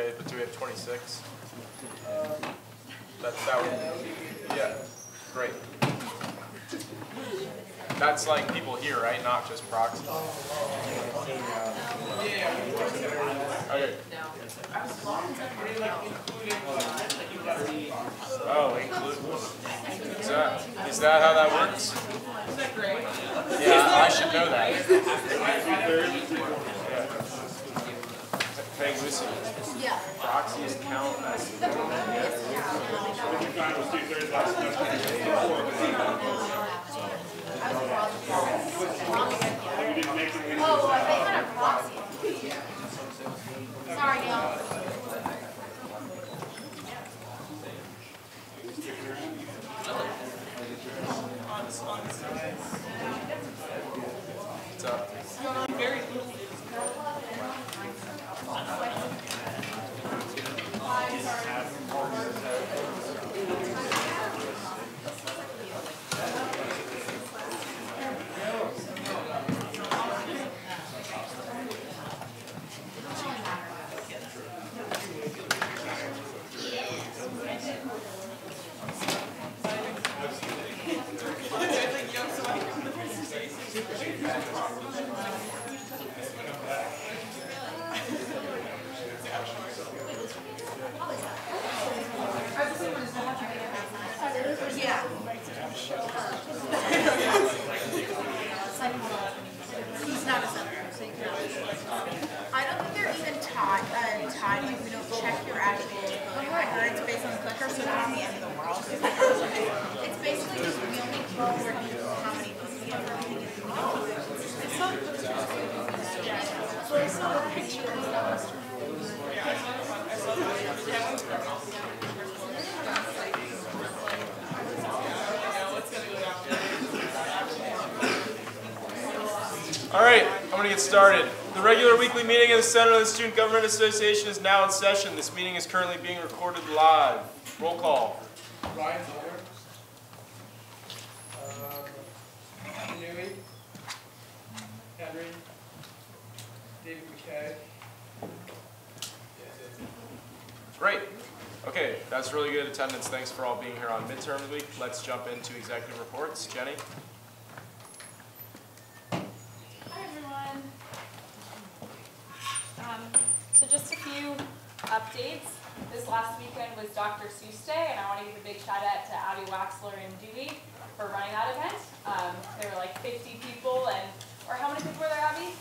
Okay, but do we have 26? That would, yeah, great. That's like people here, right? Not just proxies. Okay. Oh, include. Is that how that works? Yeah, I should know that. Hey, Lucy. Yeah. Proxies count as. Oh, they had a proxy. Sorry, Neil. What's up? Yeah. He's not a senator, so you cannot. I don't think they're even taught if we don't check your actual voting records based on the clicker, so not the end of the world. It's basically just we only keep how many pieces of everything is in it's not a picture. All right, I'm going to get started. The regular weekly meeting of the Senate of the Student Government Association is now in session. This meeting is currently being recorded live. Roll call. Ryan Newey, Henry, David McKay. Great. Okay, that's really good attendance. Thanks for all being here on midterm week. Let's jump into executive reports. Jenny? So just a few updates. This last weekend was Dr. Seuss Day, and I want to give a big shout out to Abby Waxler and Dewey for running that event. There were like 50 people, or how many people were there, Abby?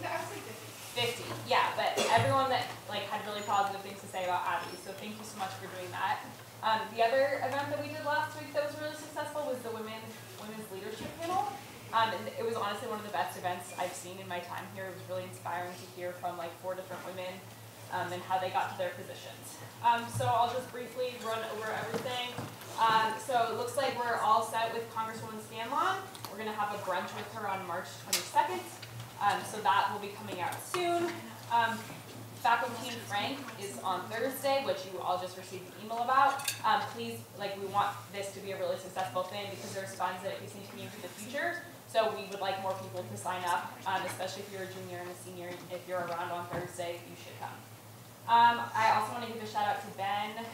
No, I was like 50, yeah, but everyone that had really positive things to say about Abby, so thank you so much for doing that. The other event that we did last week that was really successful was the Women's Leadership Panel. And it was honestly one of the best events I've seen in my time here. It was really inspiring to hear from 4 different women and how they got to their positions. So I'll just briefly run over everything. So it looks like we're all set with Congresswoman Scanlon. We're going to have a brunch with her on March 22nd. So that will be coming out soon. Faculty Frank is on Thursday, which you all just received an email about. Please, we want this to be a really successful thing because there's funds that it can continue for the future. So we would like more people to sign up, especially if you're a junior and a senior. If you're around on Thursday, you should come. I also want to give a shout out to Ben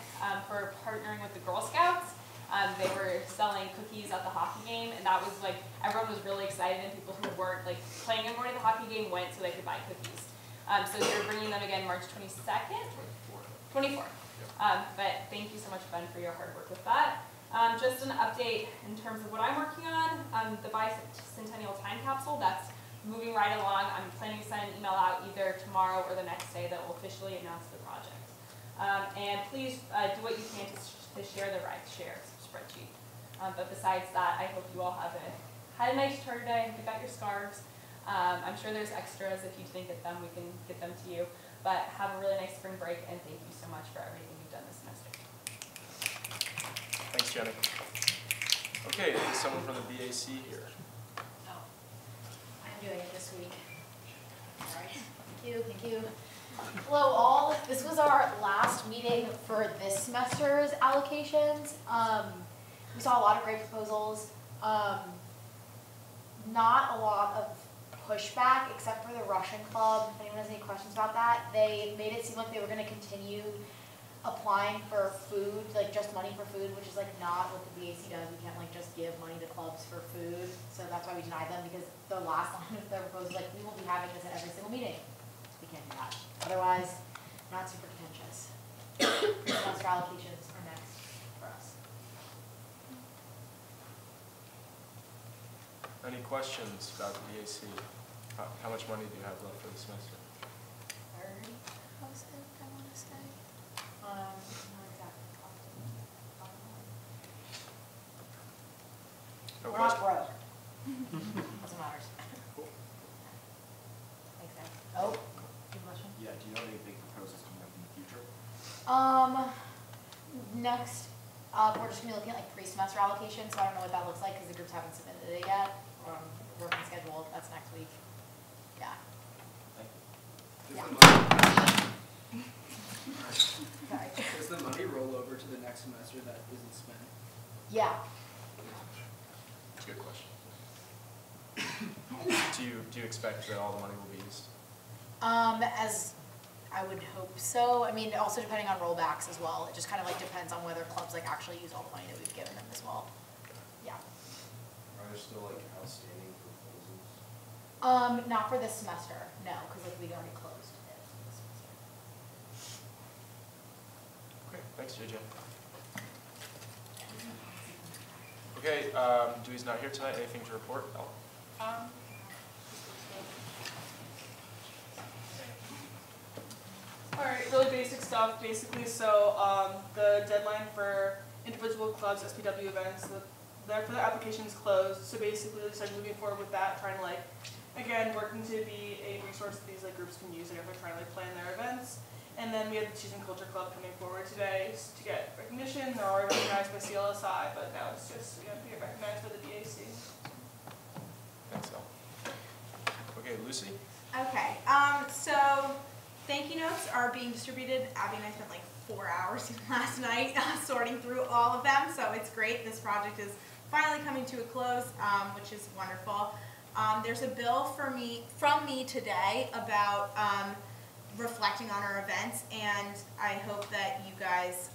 for partnering with the Girl Scouts. They were selling cookies at the hockey game, and that was everyone was really excited, and people who weren't planning on going to the hockey game went so they could buy cookies. So you're bringing them again March 22nd? 24th. But thank you so much, Ben, for your hard work with that. Just an update in terms of what I'm working on. The bicentennial time capsule, that's moving right along. I'm planning to send an email out either tomorrow or the next day that will officially announce the project. And please do what you can to share the share spreadsheet. But besides that, I hope you all had a nice tour today. You got your scarves. I'm sure there's extras. If you didn't get them, we can get them to you. But have a really nice spring break, and thank you so much for everything you've done this semester. Thanks, Jenny. Okay, is someone from the BAC here? Oh, I'm doing it this week. All right. Thank you. Hello, all. This was our last meeting for this semester's allocations. We saw a lot of great proposals. Not a lot of pushback, except for the Russian club. If anyone has any questions about that, they made it seem like they were going to continue applying for food, like just money for food, which is like not what the BAC does. We can't like just give money to clubs for food. So that's why we denied them, because the last line of their proposal is like, we will be having this at every single meeting. We can't do that. Otherwise, not super contentious. Semester allocations are next for us. Any questions about the BAC? How much money do you have left for the semester? 30,000, I want to say. Not exactly. No We're not question? broke. Doesn't matter. Thanks, guys. Oh, good question. Yeah, do you have any big proposals coming up in the future? Next, we're just gonna be looking at like pre-semester allocation, so I don't know what that looks like because the groups haven't submitted it yet. Working schedule, that's next week. Yeah. Sorry. Does the money roll over to the next semester that isn't spent? Yeah. That's a good question. Do you expect that all the money will be used? As I would hope so. I mean, also depending on rollbacks as well. It just kind of like depends on whether clubs like actually use all the money that we've given them as well. Yeah. Are there still like outstanding proposals? Not for this semester, no, because like we already closed it this semester. Okay, thanks, JJ. Okay, Dewey's not here tonight. Anything to report? Oh. Alright, really basic stuff, basically. So the deadline for individual clubs, SPW events, for the application is closed. So basically, we started moving forward with that, trying to like, again, working to be a resource that these like groups can use if they're trying to like plan their events. And then we have the Cheese and Culture Club coming forward today to get recognition. They're already recognized by CLSI, but now it's just we have to get recognized by the BAC. Thanks, Al. Okay, Lucy? Okay, so thank you notes are being distributed. Abby and I spent like 4 hours last night sorting through all of them, so it's great. This project is finally coming to a close, which is wonderful. There's a bill from me today about reflecting on our events, and I hope that you guys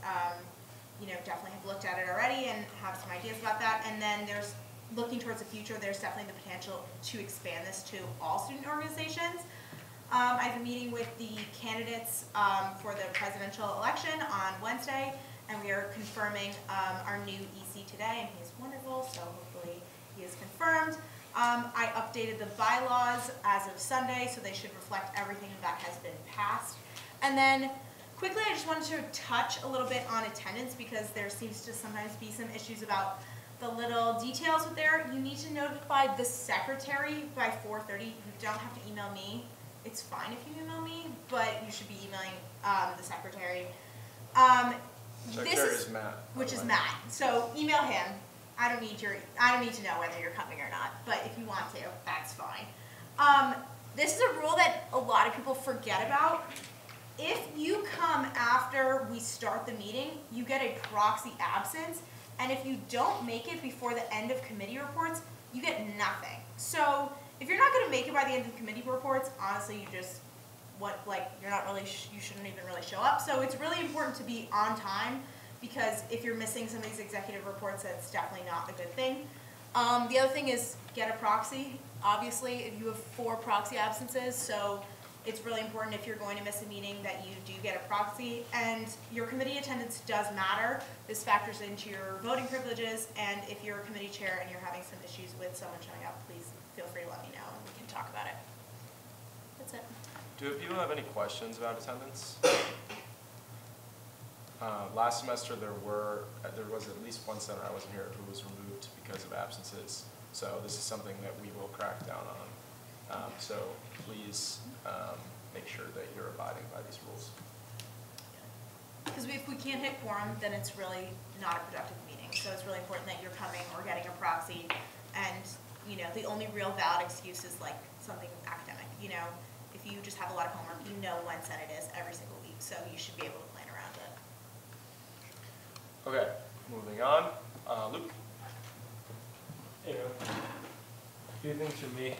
definitely have looked at it already and have some ideas about that. And then there's looking towards the future, there's definitely the potential to expand this to all student organizations. I have a meeting with the candidates for the presidential election on Wednesday, and we are confirming our new EC today, and he's wonderful, so hopefully he is confirmed. I updated the bylaws as of Sunday, so they should reflect everything that has been passed. And then quickly, I just wanted to touch a little bit on attendance, because there seems to sometimes be some issues about the little details with there. You need to notify the secretary by 4:30. You don't have to email me. It's fine if you email me, but you should be emailing the secretary. Secretary is Matt. Which is Matt. So email him. I don't need to know whether you're coming or not, but if you want to, that's fine. This is a rule that a lot of people forget about. If you come after we start the meeting, you get a proxy absence, and if you don't make it before the end of committee reports, you get nothing. So if you're not going to make it by the end of committee reports, honestly, you shouldn't even really show up. So it's really important to be on time, because if you're missing some of these executive reports, that's definitely not a good thing. The other thing is get a proxy. Obviously, if you have 4 proxy absences, so it's really important if you're going to miss a meeting that you do get a proxy. And your committee attendance does matter. This factors into your voting privileges, and if you're a committee chair and you're having some issues with someone showing up, please feel free to let me know and we can talk about it. That's it. Do people have any questions about attendance? Last semester there was at least one center I wasn't here who was removed because of absences. So this is something that we will crack down on. So please make sure that you're abiding by these rules. Because if we can't hit quorum, then it's really not a productive meeting. So it's really important that you're coming or getting a proxy, and the only real valid excuse is like something academic. If you just have a lot of homework, you know when Senate is every single week, so you should be able to plan around it. Okay, moving on. Luke? Hey, a few things from me.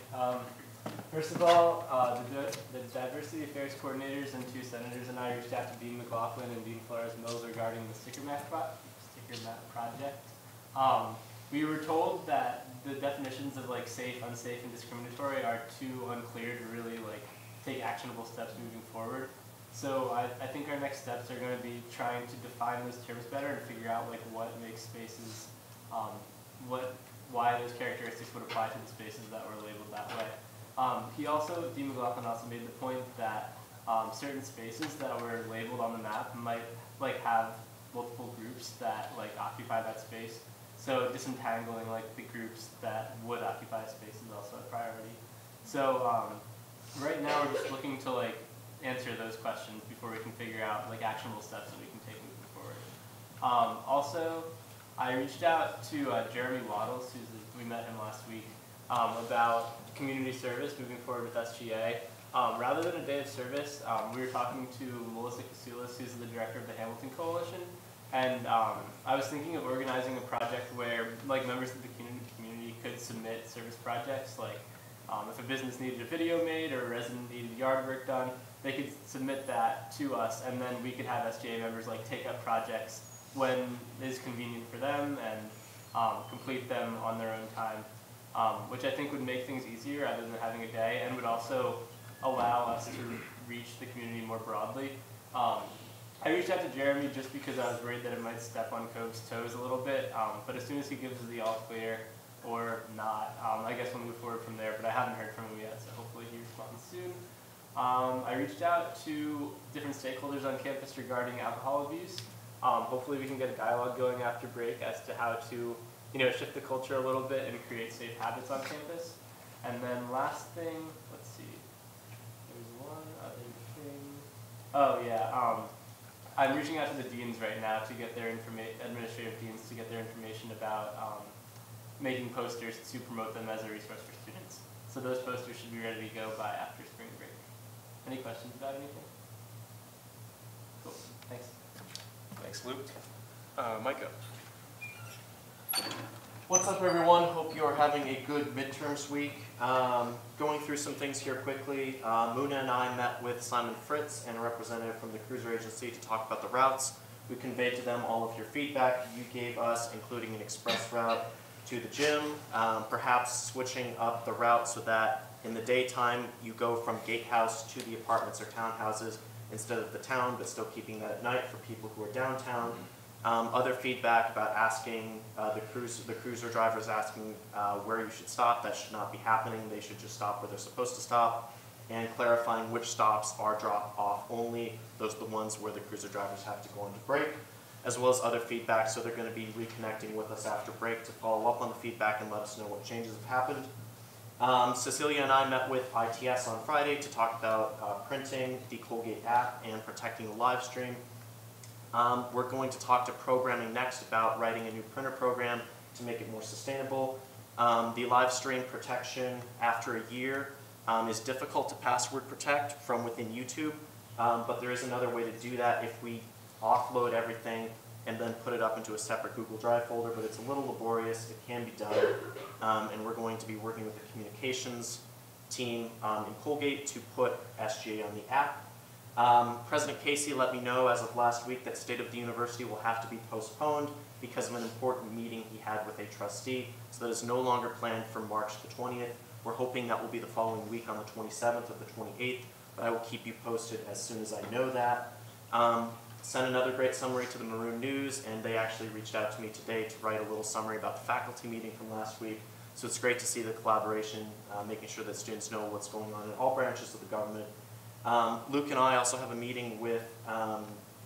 First of all, the diversity affairs coordinators and 2 senators and I reached out to Dean McLaughlin and Dean Flores Mills regarding the sticker map project. We were told that the definitions of like safe, unsafe, and discriminatory are too unclear to really like take actionable steps moving forward. So I think our next steps are going to be trying to define those terms better and figure out like what makes spaces, why those characteristics would apply to the spaces that were labeled that way. Dean McLaughlin also made the point that certain spaces that were labeled on the map might like have multiple groups that like occupy that space. So disentangling like the groups that would occupy a space is also a priority. So right now we're just looking to like answer those questions before we can figure out like actionable steps that we can take moving forward. Also, I reached out to Jeremy Waddles, we met him last week, about community service moving forward with SGA. Rather than a day of service, we were talking to Melissa Kasulis, who's the director of the Hamilton Coalition, and I was thinking of organizing a project where like members of the community could submit service projects, like if a business needed a video made or a resident needed yard work done, they could submit that to us, and then we could have SGA members like take up projects when it is convenient for them and complete them on their own time, which I think would make things easier rather than having a day, and would also allow us to reach the community more broadly. I reached out to Jeremy just because I was worried that it might step on Cove's toes a little bit, but as soon as he gives us the all clear or not, I guess we'll move forward from there, but I haven't heard from him yet, so hopefully he responds soon. I reached out to different stakeholders on campus regarding alcohol abuse. Hopefully we can get a dialogue going after break as to how to shift the culture a little bit and create safe habits on campus. And then last thing, let's see, there's one other thing. Oh yeah, I'm reaching out to the deans right now to get their administrative deans to get their information about making posters to promote them as a resource for students. So those posters should be ready to go by after spring break. Any questions about anything? Cool, thanks. Thanks, Luke. Micah. What's up, everyone? Hope you're having a good midterms week. Going through some things here quickly. Muna and I met with Simon Fritz and a representative from the cruiser agency to talk about the routes. We conveyed to them all of your feedback you gave us, including an express route to the gym, perhaps switching up the route so that in the daytime you go from gatehouse to the apartments or townhouses instead of the town, but still keeping that at night for people who are downtown. Other feedback about asking the cruiser drivers asking where you should stop. That should not be happening. They should just stop where they're supposed to stop, and clarifying which stops are drop off only. Those are the ones where the cruiser drivers have to go into break, as well as other feedback. So they're going to be reconnecting with us after break to follow up on the feedback and let us know what changes have happened. Cecilia and I met with ITS on Friday to talk about printing the Colgate app and protecting the live stream. We're going to talk to programming next about writing a new printer program to make it more sustainable. The live stream protection after a year is difficult to password protect from within YouTube, but there is another way to do that if we offload everything and then put it up into a separate Google Drive folder, but it's a little laborious. It can be done, and we're going to be working with the communications team in Colgate to put SGA on the app. President Casey let me know as of last week that State of the University will have to be postponed because of an important meeting he had with a trustee, so that is no longer planned for March the 20th. We're hoping that will be the following week on the 27th or the 28th, but I will keep you posted as soon as I know that. Sent another great summary to the Maroon News, and they actually reached out to me today to write a little summary about the faculty meeting from last week. So it's great to see the collaboration, making sure that students know what's going on in all branches of the government. Luke and I also have a meeting with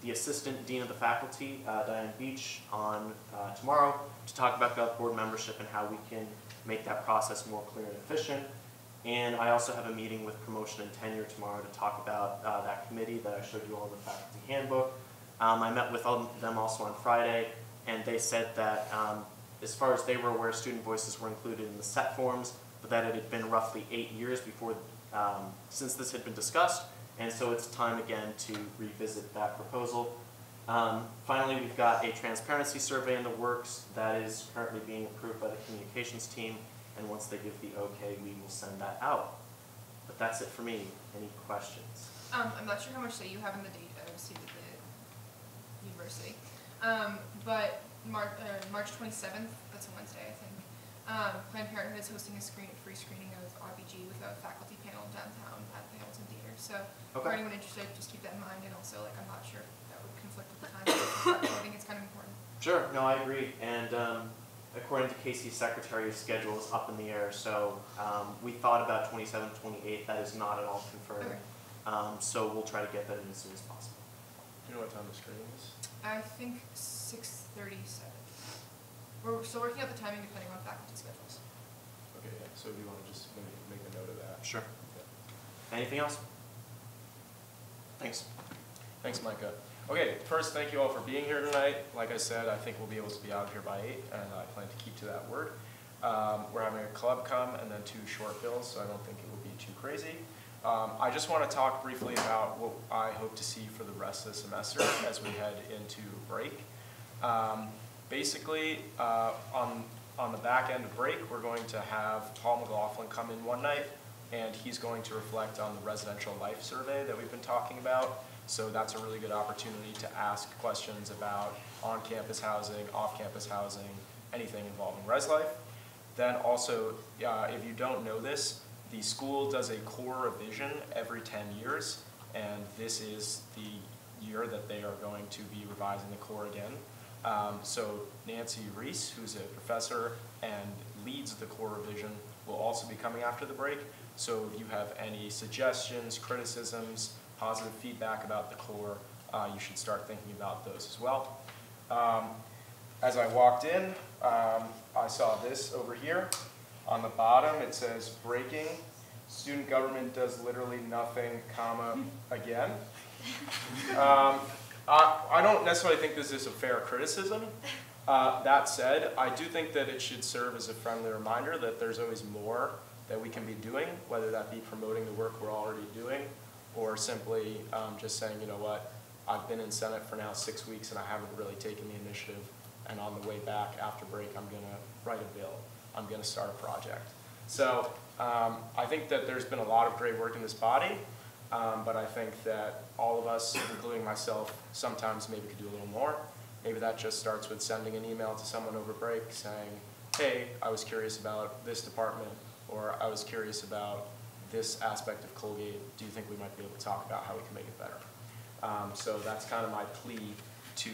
the Assistant Dean of the Faculty, Diane Beach, on tomorrow to talk about board membership and how we can make that process more clear and efficient. And I also have a meeting with Promotion and Tenure tomorrow to talk about that committee that I showed you all in the faculty handbook. I met with them also on Friday, and they said that as far as they were aware, student voices were included in the set forms, but that it had been roughly 8 years before since this had been discussed, and so it's time again to revisit that proposal. Finally, we've got a transparency survey in the works that is currently being approved by the communications team, and once they give the okay, we will send that out. But that's it for me. Any questions? I'm not sure how much say you have in the date of state of the university, but March 27th, that's a Wednesday, I think. Planned Parenthood is hosting a free screening of RBG with a faculty panel downtown at the Hamilton Theater. So for anyone interested, just keep that in mind. And also, like, I'm not sure if that would conflict with the time. So I think it's kind of important. Sure, no, I agree. And according to Casey's secretary, his schedule is up in the air. So we thought about 27th, 28th. That is not at all confirmed. Okay. So we'll try to get that in as soon as possible. Do you know what time the screening is? I think 6:37. We're still working out the timing depending on faculty schedules. Okay, yeah. So do you want to just maybe make a note of that? Sure. Yeah. Anything else? Thanks. Thanks, Micah. Okay, first, thank you all for being here tonight. Like I said, I think we'll be able to be out of here by 8, and I plan to keep to that word. We're having a club come and then 2 short bills, so I don't think it will be too crazy. I just want to talk briefly about what I hope to see for the rest of the semester as we head into break. Basically, on the back end of break, we're going to have Paul McLaughlin come in one night, and he's going to reflect on the residential life survey that we've been talking about. So that's a really good opportunity to ask questions about on-campus housing, off-campus housing, anything involving res life. Then also, if you don't know this, the school does a core revision every 10 years, and this is the year that they are going to be revising the core again. So Nancy Reese, who's a professor and leads the core revision, will also be coming after the break. So if you have any suggestions, criticisms, positive feedback about the core, you should start thinking about those as well. As I walked in, I saw this over here. On the bottom, it says, breaking, student government does literally nothing, comma, again. I don't necessarily think this is a fair criticism. That said, I do think that it should serve as a friendly reminder that there's always more that we can be doing, whether that be promoting the work we're already doing, or simply just saying, you know what, I've been in Senate for now 6 weeks and I haven't really taken the initiative, and on the way back after break, I'm gonna write a bill. I'm gonna start a project. So I think that there's been a lot of great work in this body, but I think that all of us, including myself, sometimes maybe could do a little more. Maybe that just starts with sending an email to someone over break saying, hey, I was curious about this department, or I was curious about this aspect of Colgate. Do you think we might be able to talk about how we can make it better? So that's kind of my plea to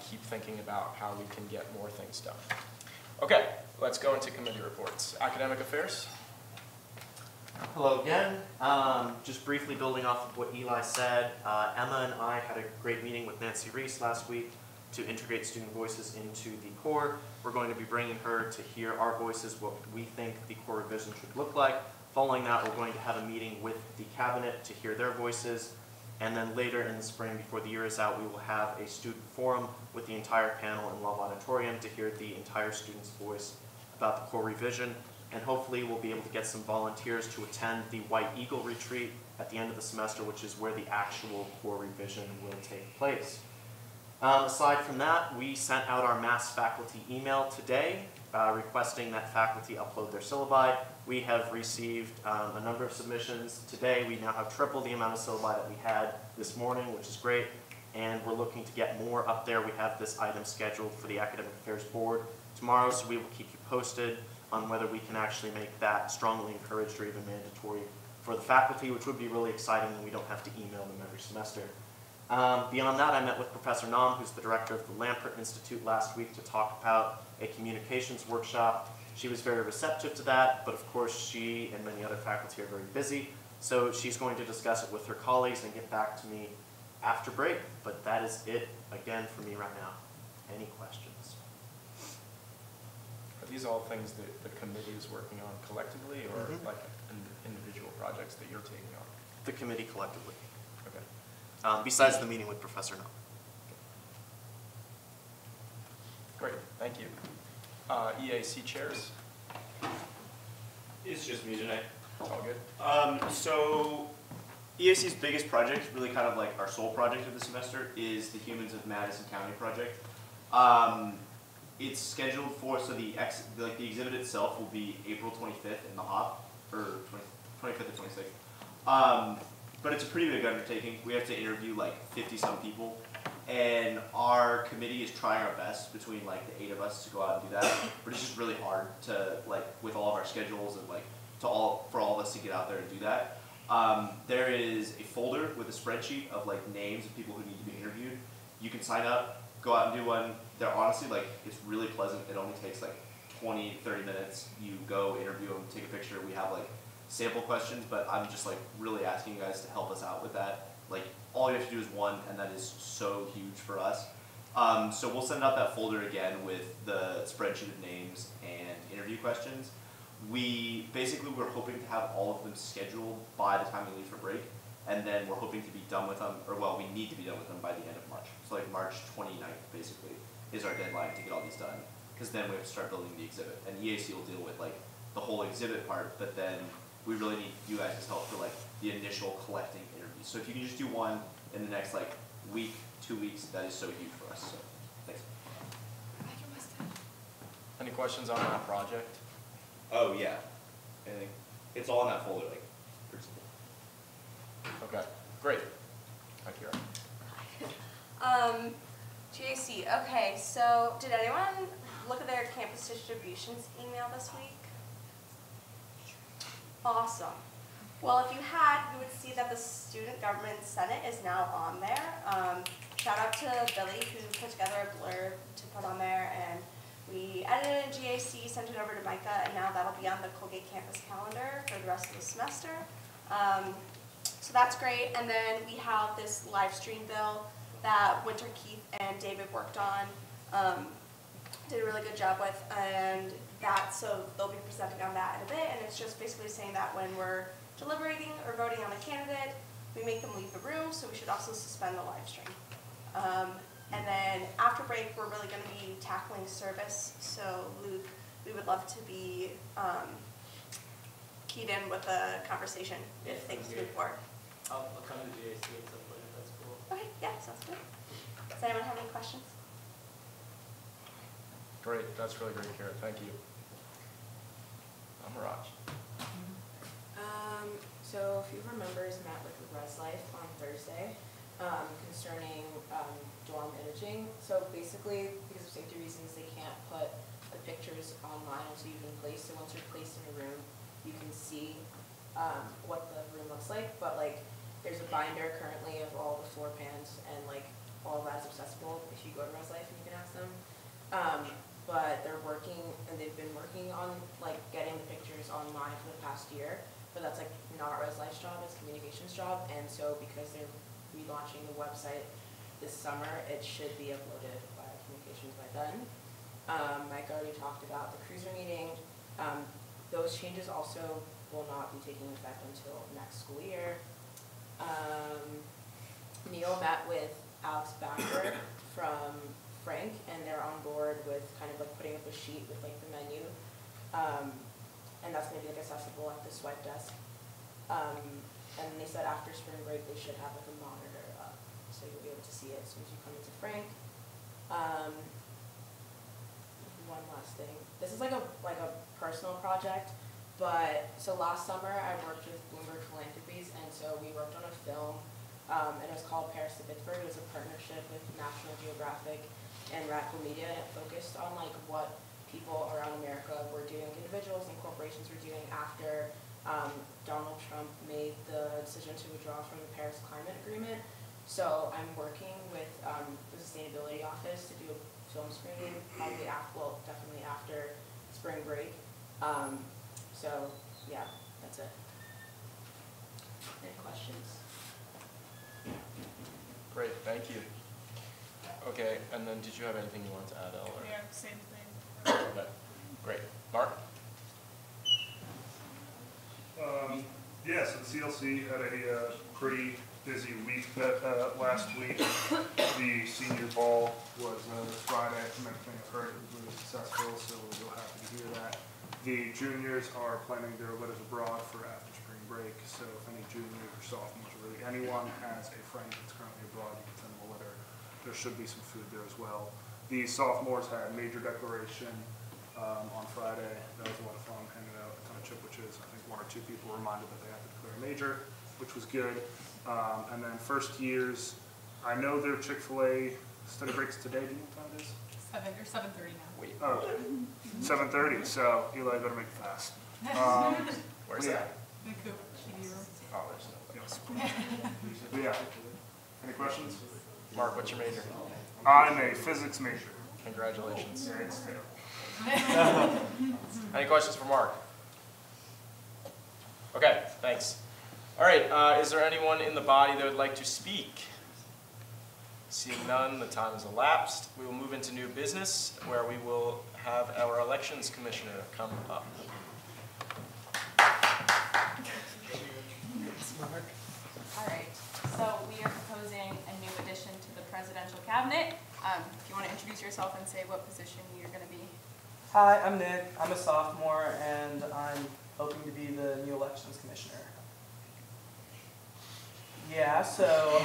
keep thinking about how we can get more things done. Okay, let's go into committee reports. Academic affairs. Hello again. Just briefly building off of what Eli said, Emma and I had a great meeting with Nancy Reese last week to integrate student voices into the core. We're going to be bringing her to hear our voices, what we think the core revision should look like. Following that, we're going to have a meeting with the cabinet to hear their voices. And then later in the spring, before the year is out, we will have a student forum with the entire panel in Love Auditorium to hear the entire student's voice about the core revision. And hopefully we'll be able to get some volunteers to attend the White Eagle retreat at the end of the semester, which is where the actual core revision will take place. Aside from that, we sent out our mass faculty email today requesting that faculty upload their syllabi. We have received a number of submissions today. We now have triple the amount of syllabi that we had this morning, which is great. And we're looking to get more up there. We have this item scheduled for the Academic Affairs Board tomorrow, so we will keep you posted on whether we can actually make that strongly encouraged or even mandatory for the faculty, which would be really exciting, and we don't have to email them every semester. Beyond that, I met with Professor Nam, who's the director of the Lampert Institute, last week to talk about a communications workshop. She was very receptive to that, but of course she and many other faculty are very busy, so she's going to discuss it with her colleagues and get back to me after break. But that is it, again, for me right now. Any questions? Are these all things that the committee is working on collectively, or like individual projects that you're taking on? The committee collectively. Okay. Besides the meeting with Professor Nam. Great, thank you. EAC chairs, It's just me tonight. all good? So EAC's biggest project, really kind of like our sole project of the semester, is the Humans of Madison County project. It's scheduled for, so the exhibit itself will be April 25th in the HOP, or 25th or 26th. But it's a pretty big undertaking. We have to interview like 50-some people, and our committee is trying our best between like the 8 of us to go out and do that. But it's just really hard to like with all of our schedules and like for all of us to get out there and do that. There is a folder with a spreadsheet of like names of people who need to be interviewed. You can sign up, go out and do one. They're honestly like, it's really pleasant. It only takes like 20, 30 minutes. You go interview them, take a picture. We have like sample questions, but I'm just like really asking you guys to help us out with that. Like all you have to do is one, and that is so huge for us. So we'll send out that folder again with the spreadsheet of names and interview questions. We're hoping to have all of them scheduled by the time we leave for break, and then we're hoping to be done with them, or well, we need to be done with them by the end of March. So like March 29th, basically, is our deadline to get all these done, because then we have to start building the exhibit, and EAC will deal with like the whole exhibit part, but then we really need you guys' help for like the initial collecting interviews. So if you can just do one in the next like week, 2 weeks, that is so huge for us. So thanks. Any questions on that project? Oh yeah, anything? It's all in that folder, like pretty simple. Okay, great. Akira. GAC, okay, so did anyone look at their campus distributions email this week? Awesome. Well, if you had, you would see that the Student Government Senate is now on there. Shout out to Billy who put together a blurb to put on there, and we edited it in GAC, sent it over to Micah, and now that'll be on the Colgate campus calendar for the rest of the semester. So that's great. And then we have this live stream bill that Winter, Keith, and David worked on, did a really good job with, and so they'll be presenting on that in a bit, and it's just basically saying that when we're deliberating or voting on a candidate, we make them leave the room, so we should also suspend the live stream. And then after break, we're really going to be tackling service, so Luke, we would love to be keyed in with the conversation if things move forward. I'll come to GAC at some point if that's cool. Okay, yeah, sounds good. Does anyone have any questions? Great, that's really great, Kara. Thank you. Amaraj. So a few of our members met with Res Life on Thursday concerning dorm imaging. So basically, because of safety reasons, they can't put the pictures online until you've been placed. So once you're placed in a room, you can see what the room looks like. But like, there's a binder currently of all the floor plans, and like all of that's accessible if you go to Res Life and you can ask them. But they're working, and they've been working on like getting the pictures online for the past year. But that's like not Res Life's job, it's communications job. And so because they're relaunching the website this summer, it should be uploaded by communications by then. Mike already talked about the cruiser meeting. Those changes also will not be taking effect until next school year. Neil met with Alex Backer from Frank, and they're on board with kind of like putting up a sheet with like the menu. And that's going to be like accessible at the swipe desk. And they said after spring break they should have like a monitor up, so you'll be able to see it as soon as you come into Frank. One last thing. This is like a personal project, but so last summer I worked with Bloomberg Philanthropies, and so we worked on a film, and it was called Paris to Pittsburgh. It was a partnership with National Geographic and Radical Media, and it focused on like what people around America were doing, individuals and corporations were doing after Donald Trump made the decision to withdraw from the Paris Climate Agreement. So I'm working with the Sustainability Office to do a film screening, probably definitely after spring break. So yeah, that's it. Any questions? Great, thank you. Okay, and then did you have anything you wanted to add, Elle? Yeah, same thing. Okay, great. Mark? Yeah, so the CLC had a pretty busy week last week. The senior ball was Friday, from everything I've heard, it was really successful, so we're real happy to hear that. The juniors are planning their letters abroad for after spring break, so if any juniors or sophomores, or really anyone has a friend that's currently abroad, you can send them a letter. There should be some food there as well. The sophomores had major declaration on Friday. That was a lot of fun, hanging out a ton of chip, which is, I think 1 or 2 people were reminded that they have to declare a major. which was good. And then first years, I know their Chick-fil-A study breaks today. Do you know what time it is? 7:30 now. Wait, Oh, okay. 7:30, so Eli better make it fast. where's yeah. that? The coop, TV room. Oh, there's no. But yeah, any questions? Mark, what's your major? I'm a physics major. Congratulations. Yeah, it's terrible. Any questions for Mark? Okay, thanks. All right, is there anyone in the body that would like to speak? Seeing none, the time has elapsed. We will move into new business, where we will have our elections commissioner come up. All right, so we are proposing a new addition to the presidential cabinet. If you want to introduce yourself and say what position you're going to be. Hi, I'm Nick. I'm a sophomore, and I'm hoping to be the new elections commissioner. Yeah, so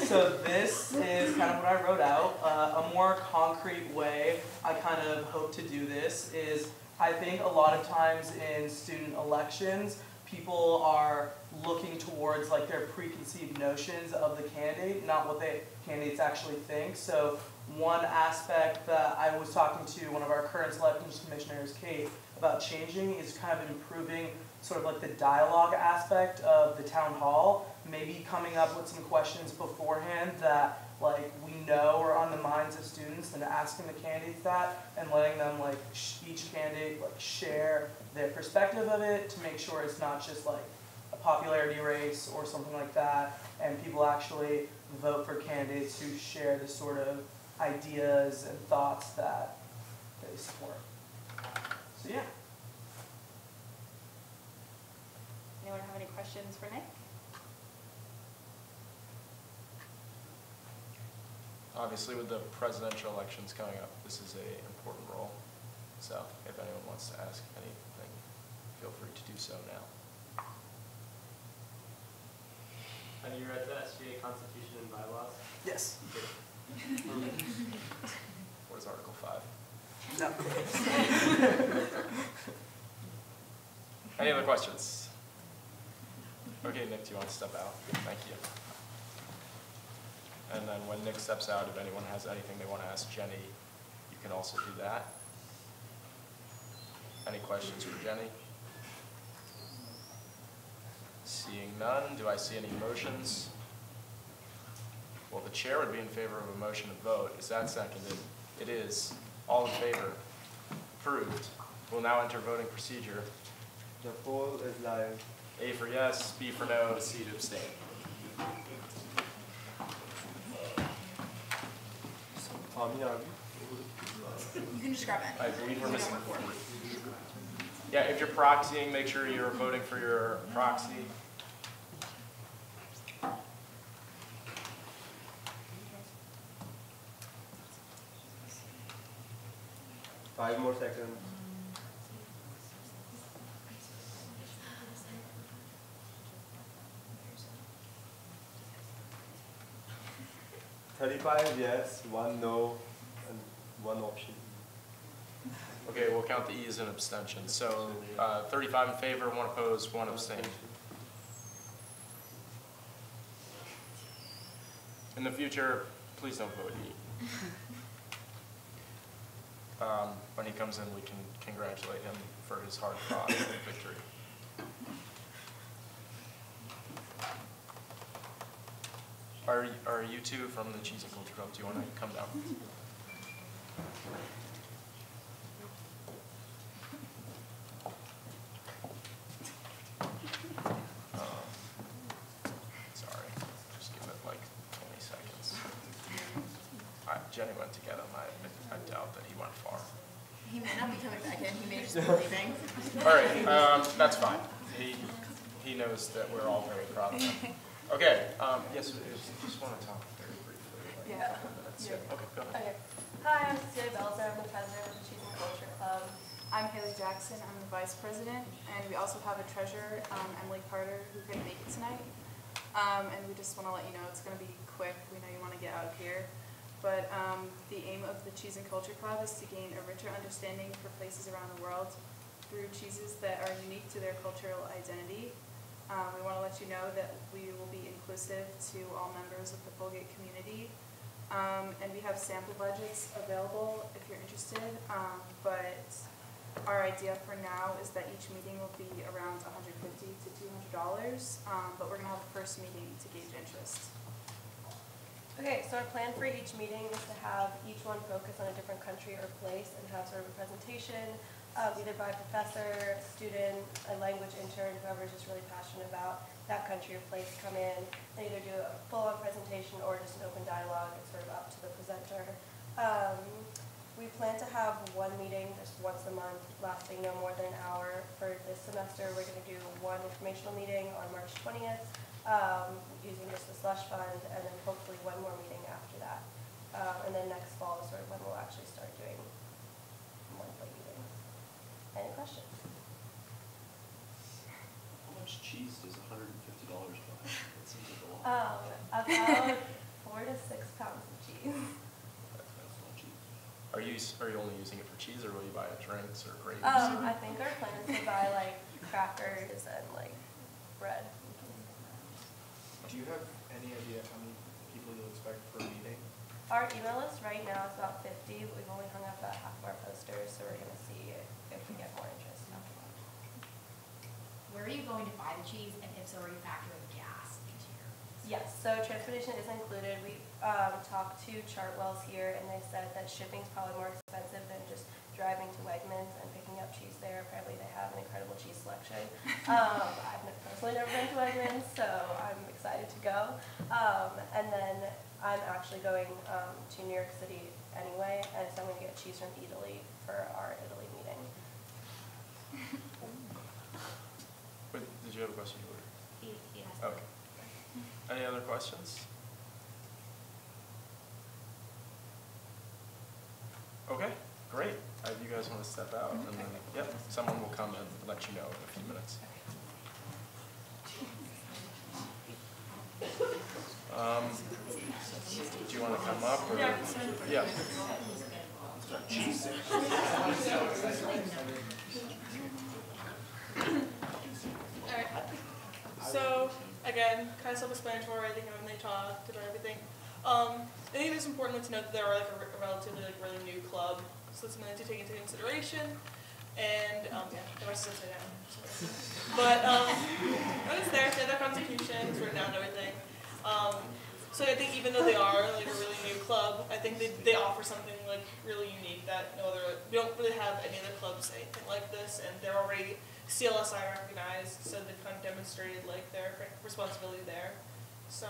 so this is kind of what I wrote out. A more concrete way I kind of hope to do this is, I think a lot of times in student elections, people are looking towards like their preconceived notions of the candidate, not what the candidates actually think. So one aspect that I was talking to one of our current elections commissioners, Kate, about changing is kind of improving sort of like the dialogue aspect of the town hall, maybe coming up with some questions beforehand that like we know are on the minds of students, and asking the candidates that and letting them like each candidate like share their perspective of it to make sure it's not just like a popularity race or something like that, and people actually vote for candidates who share the sort of ideas and thoughts that they support. So yeah. Anyone have any questions for Nick? Obviously, with the presidential elections coming up, this is an important role. So if anyone wants to ask anything, feel free to do so now. Have you read the SGA Constitution and bylaws? Yes. What is Article 5? No. Any other questions? Okay, Nick, do you want to step out? Thank you. And then when Nick steps out, if anyone has anything they want to ask Jenny, you can also do that. Any questions for Jenny? Seeing none, do I see any motions? Well, the chair would be in favor of a motion to vote. Is that seconded? It is. All in favor? Approved. We'll now enter voting procedure. The poll is live. A for yes, B for no, C to abstain. You can just grab it. I believe we're missing 4. Yeah, if you're proxying, make sure you're voting for your proxy. Five more seconds. $35 yes, 1 no, and 1 option. Okay, we'll count the E as an abstention. So 35 in favor, 1 opposed, 1 abstain. In the future, please don't vote E. When he comes in, we can congratulate him for his hard-fought victory. Are you two from the Cheese and Culture Club? Do you want to come down? Sorry, just give it like 20 seconds. Jenny went to get him. I doubt that he went far. He may not be coming back in. He may just be leaving. All right, that's fine. He knows that we're all very proud of him. Okay, yes, I just want to talk very briefly. Like Yeah. 5 minutes. Yeah. Okay, go ahead. Okay. Hi, I'm Cecilia Belzer. I'm the president of the Cheese and Culture Club. I'm Haley Jackson. I'm the vice president. And we also have a treasurer, Emily Carter, who couldn't make it tonight. And we just want to let you know it's going to be quick. We know you want to get out of here. But the aim of the Cheese and Culture Club is to gain a richer understanding for places around the world through cheeses that are unique to their cultural identity. We want to let you know that we will be inclusive to all members of the Colgate community. And we have sample budgets available if you're interested, but our idea for now is that each meeting will be around $150 to $200, but we're going to have a first meeting to gauge interest. Okay, so our plan for each meeting is to have each one focus on a different country or place and have sort of a presentation, either by professor, student, a language intern, whoever's just really passionate about that country or place come in and either do a full-on presentation or just an open dialogue. It's sort of up to the presenter. We plan to have one meeting just once a month, lasting no more than an hour. For this semester, we're going to do one informational meeting on March 20th, using just the slush fund, and then hopefully one more meeting after that. And then next fall is sort of when we'll actually start doing monthly meetings. Any questions? How much cheese does $150 buy? That seems like a lot. About 4 to 6 pounds of cheese. That's not cheap. Are you only using it for cheese, or will you buy drinks or grapes? I think our plan is to buy like crackers and like bread. Do you have any idea how many people you'll expect per meeting? Our email list right now is about 50, but we've only hung up about half of our posters, so we're gonna see if we get more interest after that. Where are you going to buy the cheese, and if so, are you factoring gas into your? Yes, so transportation is included. We talked to Chartwell's here, and they said that shipping's probably more expensive than just driving to Wegmans and picking up cheese there. Apparently they have an incredible cheese selection. I've personally never been to Wegmans, so I'm excited to go. And then I'm actually going to New York City anyway, and so I'm going to get cheese from Italy for our Italy meeting. Wait, did you have a question, Julie? He has. Okay. Any other questions? Okay, great. If you guys want to step out, and then, yep, someone will come and let you know in a few minutes. Do you want to come up? Or yeah. Alright. So, again, kind of self-explanatory, I think when they talked about everything. I think it's important to note that they are like a relatively really new club, so it's something to take into consideration. And yeah, the rest is upside down. But when it's there, they have their constitution, it's written down and everything. So I think even though they are like a really new club, I think they offer something like really unique that no other, we don't really have any other clubs anything like this, and they're already CLSI recognized, so they've kind of demonstrated like their responsibility there. So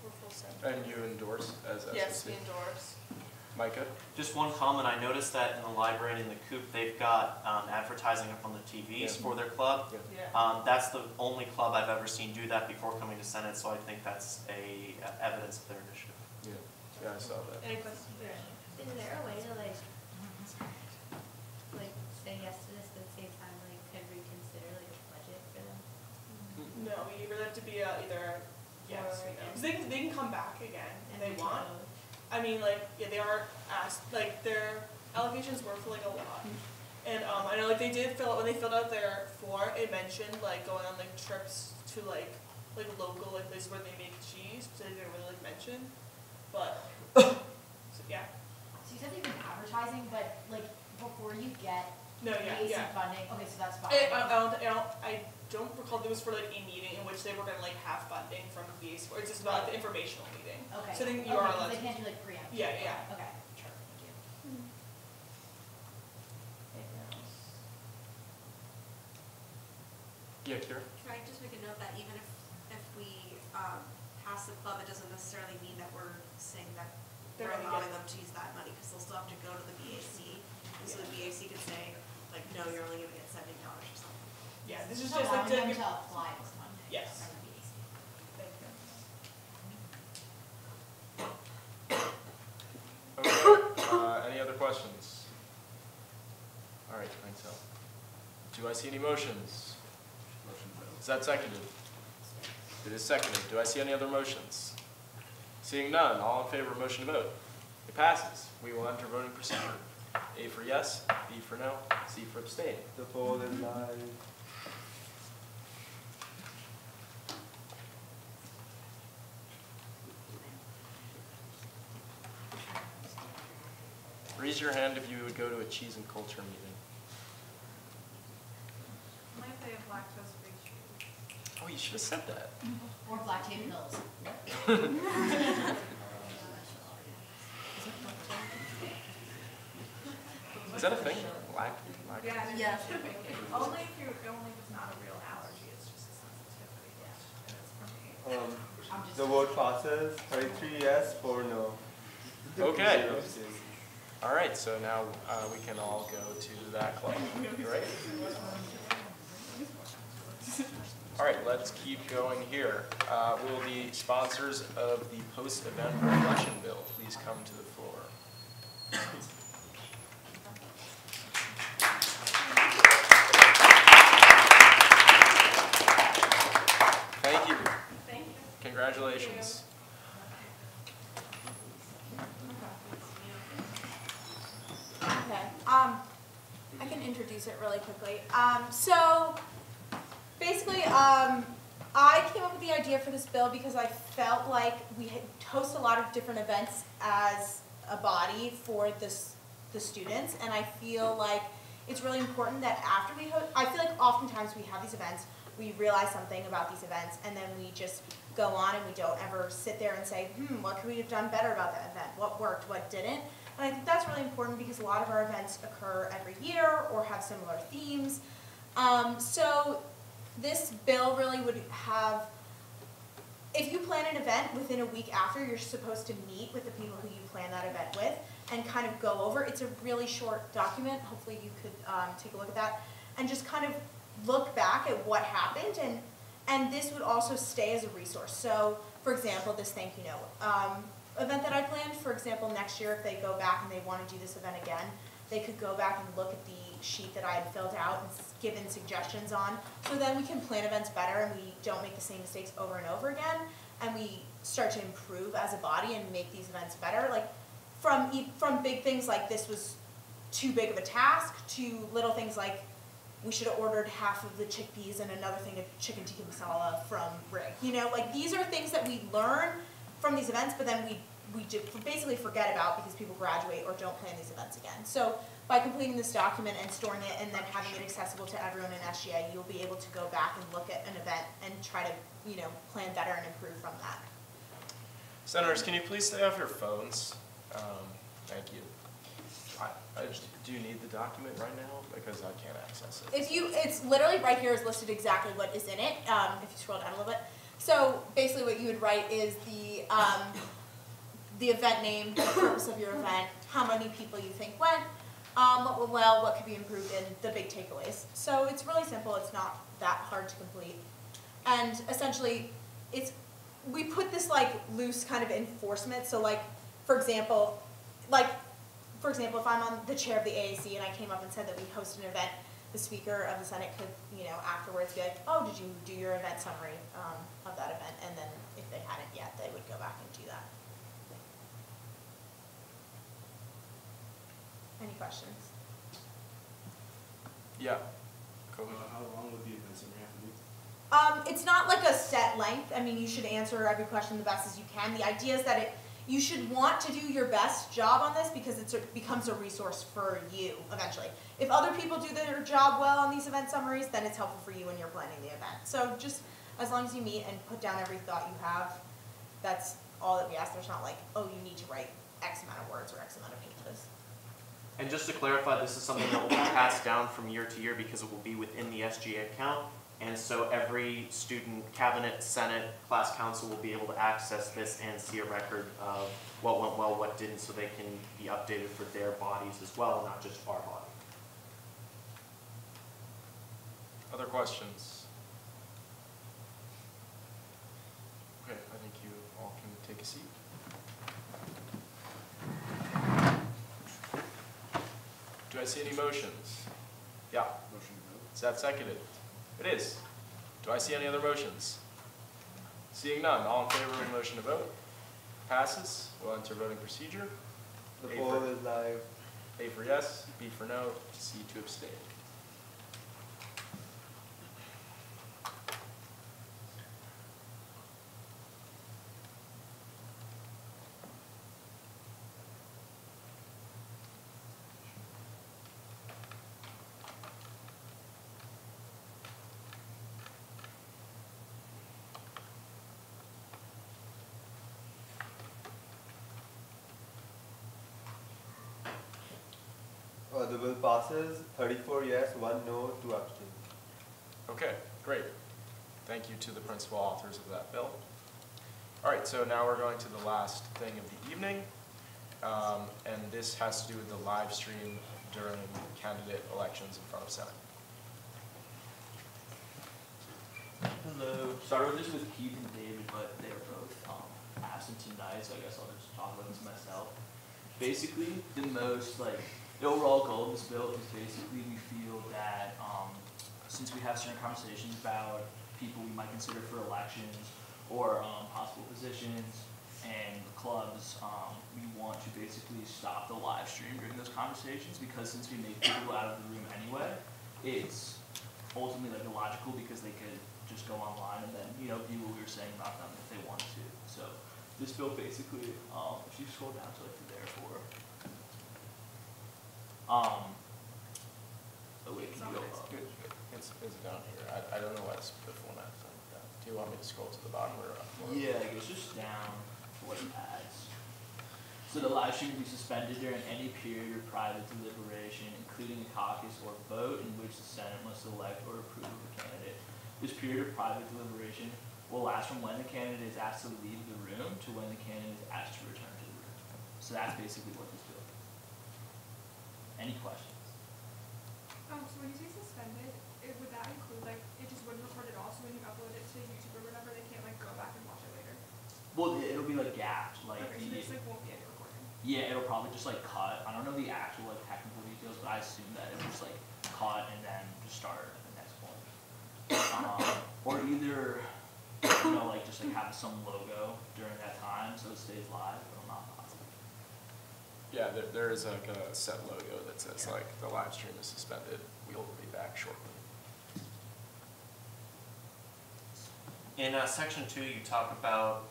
we're full send. And you endorse as SSC? Yes, we endorse. Micah? Just one comment, I noticed that in the library and in the coop, they've got advertising up on the TVs for their club. Yeah. That's the only club I've ever seen do that before coming to Senate, so I think that's evidence of their initiative. Yeah, I saw that. Any questions? Is there a way to like say yes to this, but at the same time could reconsider a budget for them? No, you really have to be either yes or no. 'Cause they can come back again if they want. I mean, yeah, they are asked, their allocations were for a lot. And I know they did fill out, when they filled out their form, it mentioned going on trips to local places where they make cheese, so they didn't really mention. But so, yeah. So you said they've been advertising, but before you get AC funding, okay, so that's fine. I don't recall there was for a meeting in which they were gonna have funding from the VAC, or it's just about the informational meeting. Okay. So then you are allowed. They can't do preemptive. Yeah. Okay, sure, thank you. Yeah, Kira? Can I just make a note that even if we pass the club, it doesn't necessarily mean that we're saying that we're allowing them to use that money, because they'll still have to go to the VAC, and so the VAC could say, no, you're only gonna get $70 or something. Yeah, this is So just allowing them to apply this Monday. Yes. From the VAC. Okay, any other questions? All right, thanks, Al. Do I see any motions? Is that seconded? It is seconded. Do I see any other motions? Seeing none, all in favor of motion to vote? It passes. We will enter voting procedure. A for yes, B for no, C for abstain. The poll is live. raise your hand if you would go to a cheese and culture meeting. Only if they have lactose-free cheese. Oh, you should have said that. Or black tape pills. Is that a thing? Lac Yeah. Only if it's not a real allergy, it's just a sensitivity. And it's from The vote passes, 33 yes, 4 no. Okay. 0 abstain. All right, so now we can all go to that club, right? All right, let's keep going here. Will the sponsors of the post-event reflection bill please come to the floor? Thank you. Thank you. Congratulations. Okay, I can introduce it really quickly. So, basically, I came up with the idea for this bill because I felt like we host a lot of different events as a body for the students, and I feel like it's really important that after we host, I feel like oftentimes we have these events, we realize something about these events, and then we just go on and we don't ever sit there and say, what could we have done better about that event? What worked, what didn't? And I think that's really important because a lot of our events occur every year or have similar themes. So this bill really would have, if you plan an event within a week after, you're supposed to meet with the people who you plan that event with and kind of go over. It's a really short document. Hopefully you could take a look at that and just kind of look back at what happened, and this would also stay as a resource. So, for example, this thank you note event that I planned, for example, next year if they go back and they want to do this event again, they could go back and look at the sheet that I had filled out and given suggestions on, so then we can plan events better and we don't make the same mistakes over and over again, and we start to improve as a body and make these events better. Like from big things like this was too big of a task to little things like we should have ordered half of the chickpeas and another thing of chicken tikka masala from Rig. You know, like these are things that we learn from these events, but then we basically forget about because people graduate or don't plan these events again. So by completing this document and storing it and then having it accessible to everyone in SGA, you'll be able to go back and look at an event and try to, plan better and improve from that. Senators, can you please stay off your phones? Thank you. Do you need the document right now? Because I can't access it. It's literally right here is listed exactly what is in it, if you scroll down a little bit. So basically what you would write is the event name, the purpose of your event, how many people you think went, what went well, what could be improved, and the big takeaways. So it's really simple, it's not that hard to complete. And essentially, we put this like loose kind of enforcement, so like, for example, if I'm on the chair of the AAC and I came up and said that we host an event, the Speaker of the Senate could, afterwards be like, oh, did you do your event summary of that event? And then if they hadn't yet, they would go back and do that. Any questions? Yeah. Go ahead. How long would the event summary have to be? It's not like a set length. I mean, you should answer every question the best as you can. The idea is that you should want to do your best job on this because it becomes a resource for you eventually. If other people do their job well on these event summaries, then it's helpful for you when you're planning the event. So just as long as you meet and put down every thought you have, that's all that we ask. There's not like, oh, you need to write X amount of words or X amount of pages. And just to clarify, this is something that will be passed down from year to year because it will be within the SGA account. And so every student, cabinet, senate, class council will be able to access this and see a record of what went well, what didn't, so they can be updated for their bodies as well, not just our body. Other questions? Okay, I think you all can take a seat. Do I see any motions? Yeah. Motion to vote. Is that seconded? It is. Do I see any other motions? Seeing none, all in favor of the motion to vote? Passes. We'll enter voting procedure. The poll is live. A for yes, B for no, C to abstain. The bill passes, 34 yes, 1 no, 2 abstain. Okay, great. Thank you to the principal authors of that bill. All right, so now we're going to the last thing of the evening, and this has to do with the live stream during candidate elections in front of Senate. Hello. Started this with Keith and David, but they're both absent tonight, so I guess I'll just talk about this myself. Basically, the overall goal of this bill is basically we feel that since we have certain conversations about people we might consider for elections or possible positions and clubs, we want to basically stop the live stream during those conversations, because since we make people out of the room anyway, it's ultimately illogical because they could just go online and then view what we were saying about them if they wanted to. So this bill basically, if you scroll down to therefore, wait, can you go up? It's down here. I don't know why it's the format. Do you want me to scroll to the bottom or up? Yeah, it goes just down for the ads. So the live stream will be suspended during any period of private deliberation, including a caucus or vote in which the Senate must elect or approve a candidate. This period of private deliberation will last from when the candidate is asked to leave the room to when the candidate is asked to return to the room. So that's basically what this bill is. Any questions? So when you say suspended, would that include it just wouldn't record at all? So when you upload it to YouTube or whatever, they can't go back and watch it later? Well, it'll be gapped. Okay, so this won't be any recording. Yeah, it'll probably just cut. I don't know the actual technical details, but I assume that it'll just cut and then just start at the next point. Or either just have some logo during that time so it stays live, but I'm not positive. Yeah, there is a set logo that says the live stream is suspended. We'll be back shortly. In section 2, you talk about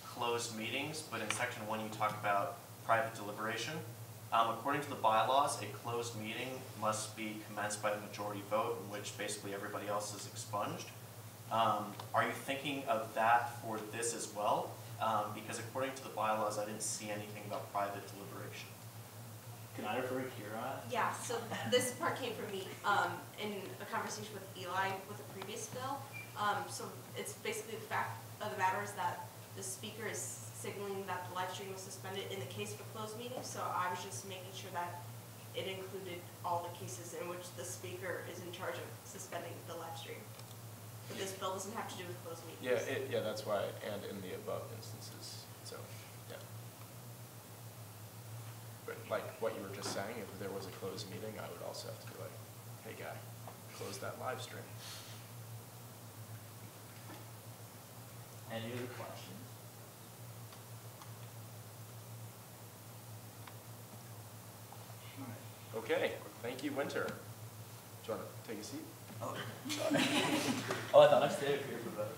closed meetings, but in section 1, you talk about private deliberation. According to the bylaws, a closed meeting must be commenced by the majority vote, in which basically everybody else is expunged. Are you thinking of that for this as well? Because according to the bylaws, I didn't see anything about private deliberation. Can I refer to Kira? Yeah, so this part came from me in a conversation with Eli with a previous bill. So it's basically the fact of the matter is that the speaker is signaling that the live stream was suspended in the case for closed meetings. So I was just making sure that it included all the cases in which the speaker is in charge of suspending the live stream. But this bill doesn't have to do with closed meetings. Yeah, that's why, and in the above instances. So, yeah. But what you were just saying, if there was a closed meeting, I would also have to be hey guy, close that live stream. Any other questions? Okay, thank you, Winter. Do you want to take a seat? Oh, sorry. Oh, I thought I stayed up here for vote.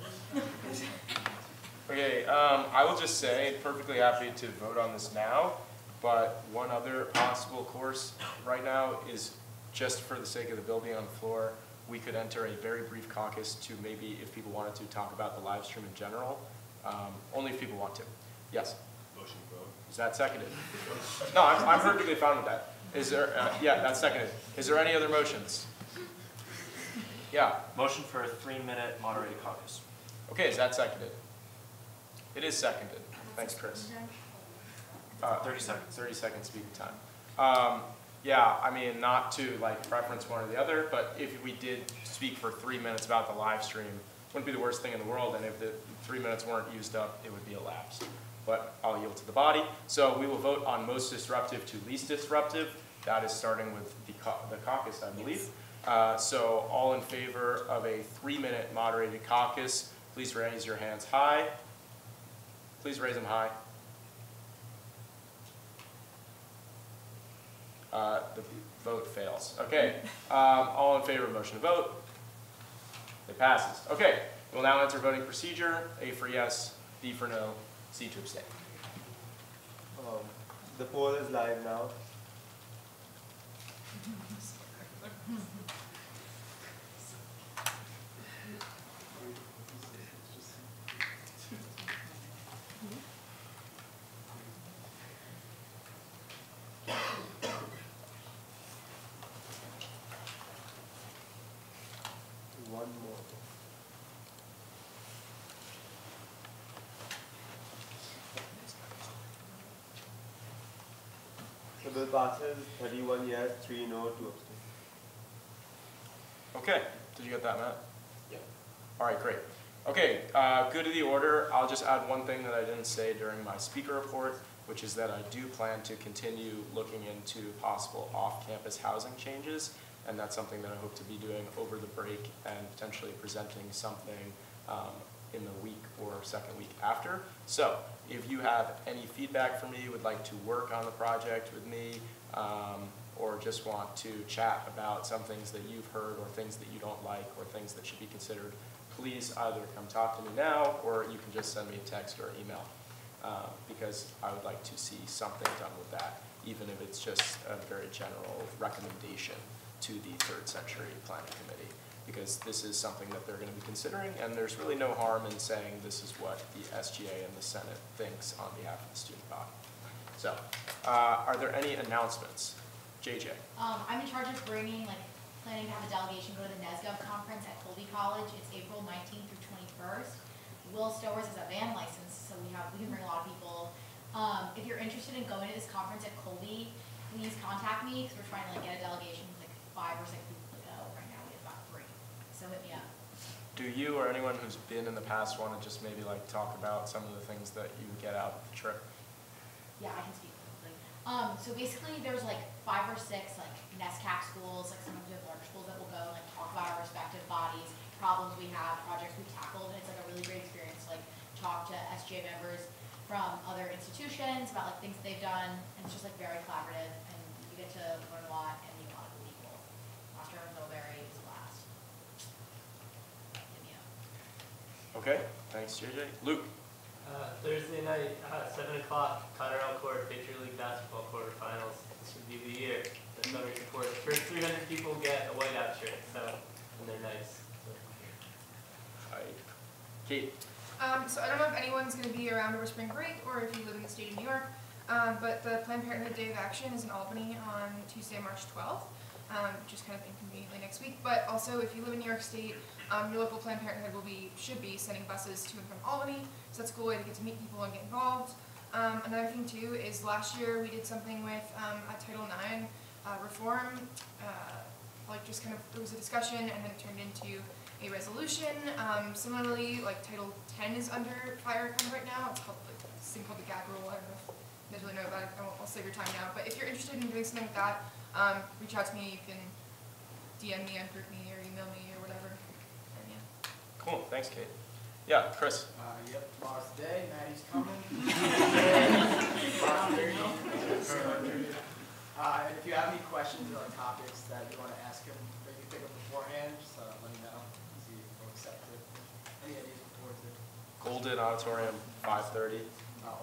Okay, I will just say, perfectly happy to vote on this now, but one other possible course right now is just for the sake of the bill being on the floor, we could enter a very brief caucus to maybe, if people wanted to, talk about the live stream in general, only if people want to. Yes? Motion vote. Is that seconded? No, I'm perfectly fine with that. Is there, yeah, that's seconded. Is there any other motions? Yeah. Motion for a 3-minute moderated caucus. Okay, is that seconded? It is seconded. Thanks, Chris. 30 seconds. 30 seconds speaking time. Yeah, I mean, not to preference one or the other, but if we did speak for 3 minutes about the live stream, wouldn't be the worst thing in the world, and if the 3 minutes weren't used up, it would be elapsed. But I'll yield to the body. So we will vote on most disruptive to least disruptive. That is starting with the caucus, I believe. So all in favor of a 3-minute moderated caucus, please raise your hands high. Please raise them high. The vote fails. Okay, all in favor of motion to vote? It passes. Okay, we'll now enter voting procedure. A for yes, B for no, C to abstain. The poll is live now. more. The bill passes 31 yes, 3 no, 2 abstain. Okay, did you get that, Matt? Yep. All right, great. Okay, good to the order. I'll just add one thing that I didn't say during my speaker report, which is that I do plan to continue looking into possible off-campus housing changes, and that's something that I hope to be doing over the break and potentially presenting something in the week or second week after. So if you have any feedback for me, would like to work on the project with me, or just want to chat about some things that you've heard or things that you don't like or things that should be considered, please either come talk to me now or you can just send me a text or email, because I would like to see something done with that, even if it's just a very general recommendation to the Third Century Planning Committee, because this is something that they're going to be considering, and there's really no harm in saying this is what the SGA and the Senate thinks on behalf of the student body. So, are there any announcements? JJ. I'm in charge of planning to have a delegation go to the NESGov conference at Colby College. It's April 19th through 21st. Will Stowers has a van license, so we can bring a lot of people. If you're interested in going to this conference at Colby, please contact me, because we're trying to get a delegation with 5 or 6 people to go. Right now we have about 3, so hit me up. Do you or anyone who's been in the past want to just maybe talk about some of the things that you get out of the trip? Yeah, I can speak quickly. So basically there's 5 or 6 NESCAP schools, some of the larger schools that will go and talk about our respective bodies, problems we have, projects we've tackled, and it's a really great experience to talk to SGA members from other institutions about things that they've done, and it's just very collaborative, and you get to learn a lot and meet a lot of cool people. Last year in Millbury is a blast. Hit me up. Okay, thanks JJ. Luke. Thursday night, 7 o'clock, Cotterell Court Patriot League basketball quarterfinals. This should be the year. The summer support. First 300 people get a whiteout shirt, and they're nice. Hi. Kate. So I don't know if anyone's going to be around over spring break or if you live in the state of New York, but the Planned Parenthood Day of Action is in Albany on Tuesday, March 12th, which is kind of inconveniently next week. But also, if you live in New York State, your local Planned Parenthood should be sending buses to and from Albany, so that's a cool way to get to meet people and get involved. Another thing too is last year we did something with a Title IX reform, there was a discussion and then it turned into a resolution. Similarly, Title X is under fire right now. It's called this thing called the gag rule. I don't know if you guys really know about it. I'll save your time now. But if you're interested in doing something like that, reach out to me. You can DM me, ungroup me, or email me, or whatever. And yeah. Cool, thanks Kate. Yeah, Chris. Yep, tomorrow's the day. Maddie's coming. And if you have any questions or topics that you want to ask him that you pick up beforehand, just let me know. See if we'll accept it. Any ideas before it? Golden Auditorium, 5:30.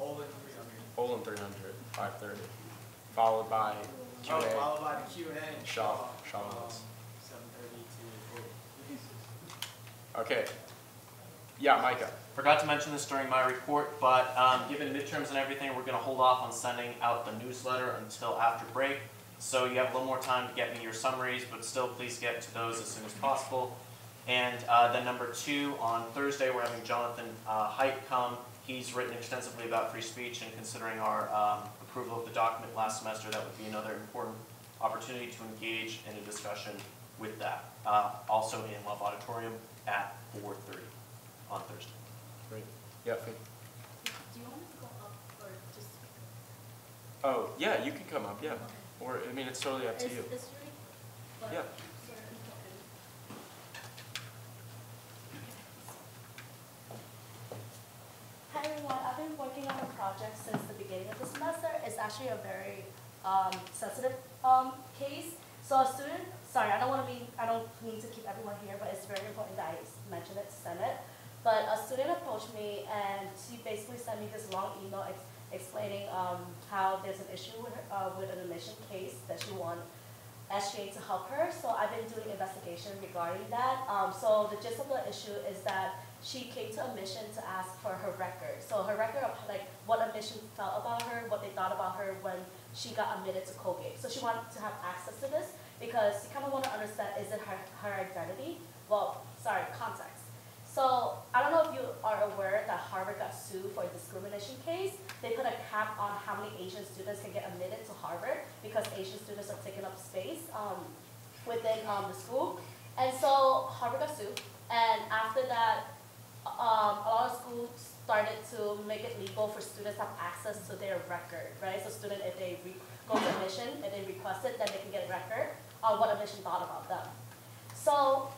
Olin 300. Olin 300, 5:30. Followed by Q&A. Followed by the Q&A. Shaw. 7:30 to 8. Okay. Yeah, Micah. Forgot to mention this during my report, but given midterms and everything, we're going to hold off on sending out the newsletter until after break. So you have a little more time to get me your summaries, but still please get to those as soon as possible. And then number 2, on Thursday, we're having Jonathan Haidt come. He's written extensively about free speech, and considering our approval of the document last semester, that would be another important opportunity to engage in a discussion with that. Also in Love Auditorium at 4:30 on Thursday. Great. Yeah, Finn. Do you want us to go up or just? Oh, yeah, you can come up, yeah. Or, I mean, it's totally up to you. Yeah. Hi everyone, I've been working on a project since the beginning of the semester. It's actually a very sensitive case. So a student, sorry, I don't mean to keep everyone here, but it's very important that I mention it to Senate. But a student approached me and she basically sent me this long email explaining how there's an issue with an admission case that she wants SGA to help her. So I've been doing investigation regarding that. So the gist of the issue is that she came to admission to ask for her record. So her record of what admission felt about her, what they thought about her when she got admitted to Colgate. So she wanted to have access to this because she kind of wanted to understand, is it her identity? Well, context. So I don't know if you are aware that Harvard got sued for a discrimination case. They put a cap on how many Asian students can get admitted to Harvard because Asian students are taking up space within the school. And so Harvard got sued, and after that, a lot of schools started to make it legal for students to have access to their record, right? So students, if they go to admission, if they request it, then they can get a record on what admission thought about them. So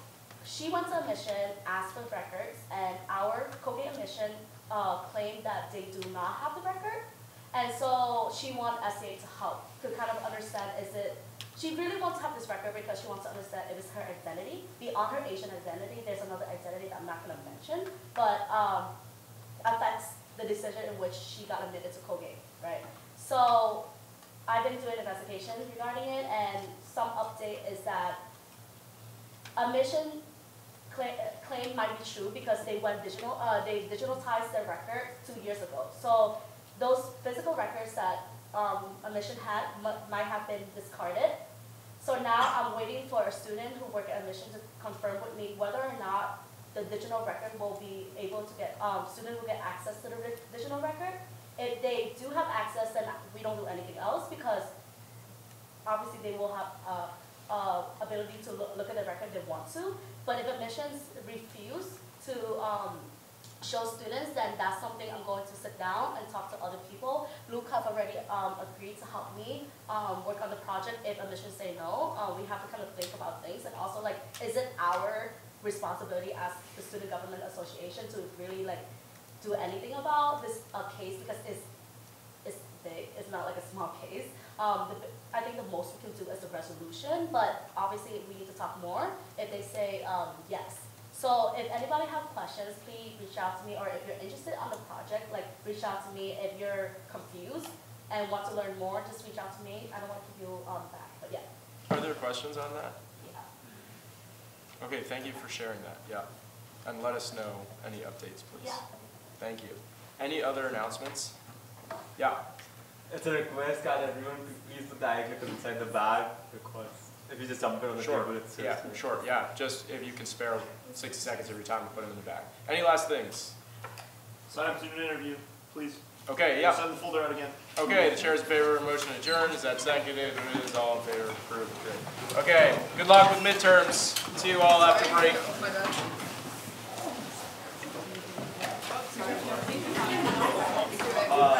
she went to admission, asked for records, and our Colgate admission claimed that they do not have the record. And so she wanted SGA to help, to kind of understand, she really wants to have this record because she wants to understand if it's her identity. Beyond her Asian identity, there's another identity that I'm not going to mention, but affects the decision in which she got admitted to Colgate, right? So I've been doing an investigation regarding it, and some update is that admission claim might be true because they went digital. They digitalized their record 2 years ago. So those physical records that admission had might have been discarded. So now I'm waiting for a student who work at admission to confirm with me whether or not the digital record will be able to get, students will get access to the digital record. If they do have access, then we don't do anything else because obviously they will have ability to look at the record if they want to. But if admissions refuse to show students, then that's something I'm going to sit down and talk to other people. Luke have already agreed to help me work on the project if admissions say no. We have to kind of think about things, and also like, is it our responsibility as the Student Government Association to really like do anything about this case, because it's big, it's not like a small case. I think the most we can do is the resolution, but obviously we need to talk more if they say yes. So if anybody have questions, please reach out to me, or if you're interested on the project, like reach out to me. If you're confused and want to learn more, just reach out to me. I don't want to keep you back, but yeah. Are there questions on that? Yeah. Okay, thank you for sharing that, yeah. And let us know any updates, please. Yeah. Thank you. Any other announcements? Yeah. It's a request that everyone please put the eye clip inside the bag, because if you just dump it on the table, it's Sure, yeah. Just if you can spare 60 seconds of your time to put them in the bag. Any last things? Sign up to an interview, please. Okay, yeah. Send the folder out again. Okay, the chair's in favor of motion adjourned. Is that seconded? It is all in favor. Approved. Good. Okay, good luck with midterms. See you all after break. Oh